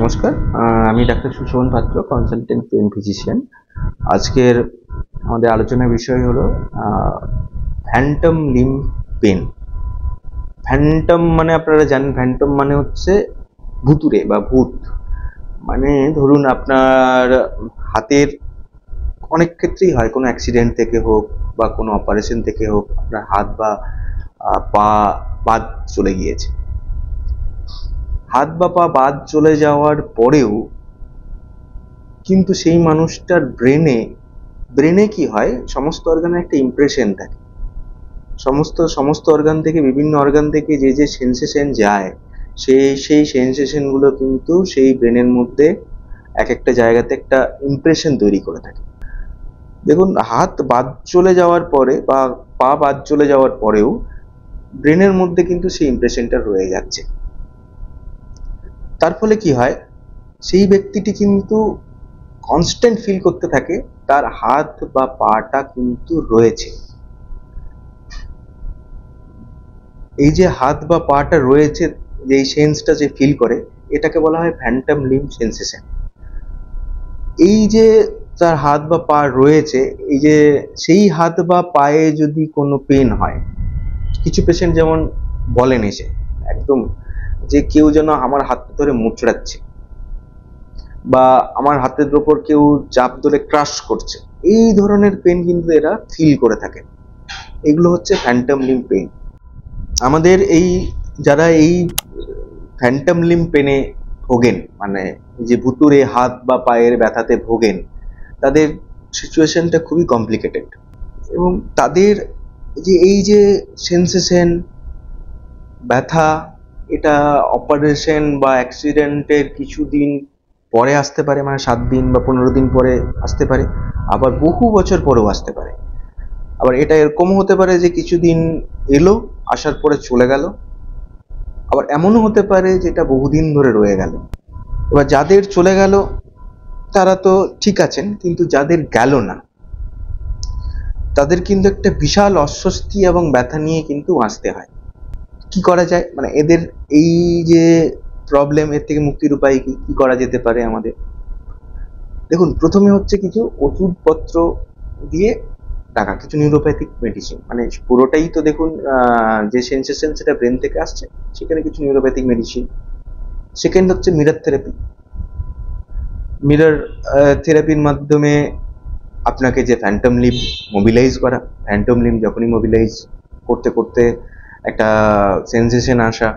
নমস্কার, আমি ডাক্তার সুশোভন পাত্র, কনসালটেন্ট পেন ফিজিশিয়ান। আজকের আমাদের আলোচনার বিষয় হলো ফ্যান্টম লিম্ব পেন। ফ্যান্টম মানে আপনারা জানেন, ফ্যান্টম মানে হচ্ছে ভুতুড়ে বা ভূত। মানে ধরুন আপনার হাতের অনেক ক্ষেত্রেই হয়, কোনো অ্যাক্সিডেন্ট থেকে হোক বা কোনো অপারেশন থেকে হোক, আপনার হাত বা পা বাদ চলে গিয়েছে। হাত বা পা বাদ চলে যাওয়ার পরেও কিন্তু সেই মানুষটার ব্রেনে কি হয়, সমস্ত অর্গানে একটা ইমপ্রেশন থাকে। সমস্ত অর্গান থেকে, বিভিন্ন অর্গান থেকে যে সেন্সেশন যায়, সেই সেন্সেশন গুলো কিন্তু সেই ব্রেনের মধ্যে এক একটা জায়গাতে একটা ইমপ্রেশন তৈরি করে থাকে। দেখুন, হাত বাদ চলে যাওয়ার পরে বা পা বাদ চলে যাওয়ার পরেও ব্রেনের মধ্যে কিন্তু সেই ইমপ্রেশনটা রয়ে যাচ্ছে। তার ফলে কি হয়, সেই ব্যক্তিটি কিন্তু কনস্ট্যান্ট ফিল করতে থাকে তার হাত বা পাটা কিন্তু রয়েছে। এই যে হাত বা পাটা রয়েছে, যে সেন্সটা যে ফিল করে, এটাকে বলা হয় ফ্যান্টম লিম্ব সেন্সেশন। এই যে তার হাত বা পা রয়েছে, এই যে সেই হাত বা পায়ে যদি কোনো পেন হয়, কিছু পেশেন্ট যেমন বলেন এসে একদম যে কেউ যেন আমার হাত ধরে মুচড়াচ্ছে বা আমার হাতের ওপর কেউ চাপ ধরে ক্রাশ করছে, এই ধরনের পেন কিন্তু এরা ফিল করে থাকে। এগুলো হচ্ছে ফ্যান্টম লিম্ব পেন। আমাদের যারা এই ফ্যান্টম লিম্ব পেনে ভোগেন, মানে যে ভুতুড়ে হাত বা পায়ের ব্যথাতে ভোগেন, তাদের সিচুয়েশনটা খুবই কমপ্লিকেটেড। এবং তাদের এই যে সেন্সেশন, ব্যথা, এটা অপারেশন বা অ্যাক্সিডেন্টের কিছুদিন পরে আসতে পারে, মানে 7 দিন বা 15 দিন পরে আসতে পারে, আবার বহু বছর পরেও আসতে পারে। আবার এটা এরকম হতে পারে যে কিছুদিন এলো, আসার পরে চলে গেল। আবার এমনও হতে পারে যেটা বহুদিন ধরে রয়ে গেল। এবার যাদের চলে গেল তারা তো ঠিক আছেন, কিন্তু যাদের গেল না, তাদের কিন্তু একটা বিশাল অস্বস্তি এবং ব্যথা নিয়ে কিন্তু আসতে হয়। কি করা যায়, মানে এদের এই যে প্রবলেম, এর থেকে মুক্তির উপায় কি কি করা যেতে পারে আমাদের? দেখুন, প্রথমে হচ্ছে কিছু ওষুধপত্র দিয়ে টাকা, কিছু নিউরোপ্যাথিক মেডিসিন, মানে পুরোটাই তো দেখুন যে সেন্সেশন সেটা ব্রেন থেকে আসছে, সেখানে কিছু নিউরোপ্যাথিক মেডিসিন। সেকেন্ড হচ্ছে মিরর থেরাপি। মিরর থেরাপির মাধ্যমে আপনাকে যে ফ্যান্টম লিম্ব মোবিলাইজ করা, ফ্যান্টম লিম্ব যখনই মোবিলাইজ করতে করতে একটা সেন্সেশন আসা,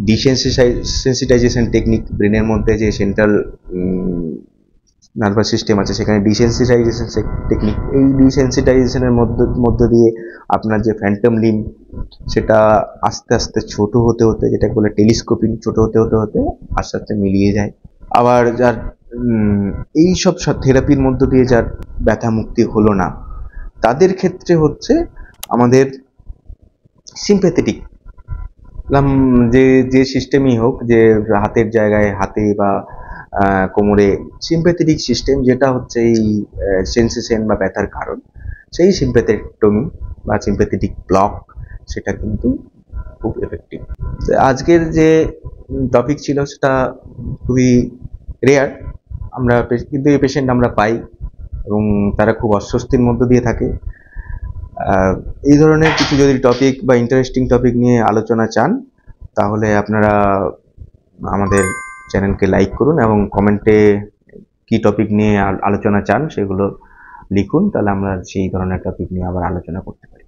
ডিসেন্সিটাইজেশন টেকনিক, ব্রেনের মধ্যে যে সেন্ট্রাল নার্ভাস সিস্টেম আছে সেখানে ডিসেন্সিটাইজেশন টেকনিক, এই ডিসেন্সিটাইজেশনের মধ্য দিয়ে আপনার যে ফ্যান্টম লিম্ব সেটা আস্তে আস্তে ছোট হতে হতে, যেটাকে বলে টেলিস্কোপিং, ছোট হতে হতে হতে আস্তে আস্তে মিলিয়ে যায়। আবার যার এই সব থেরাপির মধ্য দিয়ে যার ব্যথা মুক্তি হলো না, তাদের ক্ষেত্রে হচ্ছে আমাদের সিম্প্যাথেটিক যে সিস্টেমই হোক, যে হাতের জায়গায় হাতে বা কোমরে সিম্প্যাথেটিক সিস্টেম, যেটা হচ্ছে এই সেন্সেশন বা ব্যথার কারণ, সেই সিম্প্যাথেক্টমি বা সিম্প্যাথেটিক ব্লক, সেটা কিন্তু খুব এফেক্টিভ। আজকের যে টপিক ছিল সেটা খুবই রেয়ার, কিন্তু এই পেশেন্ট আমরা পাই এবং তারা খুব অস্বস্তির মধ্য দিয়ে থাকে। এই ধরনের কিছু যদি টপিক বা ইন্টারেস্টিং টপিক নিয়ে আলোচনা চান, তাহলে আপনারা আমাদের চ্যানেলকে লাইক করুন এবং কমেন্টে কি টপিক নিয়ে আলোচনা চান সেগুলো লিখুন, তাহলে আমরা সেই ধরনের টপিক নিয়ে আবার আলোচনা করতে পারি।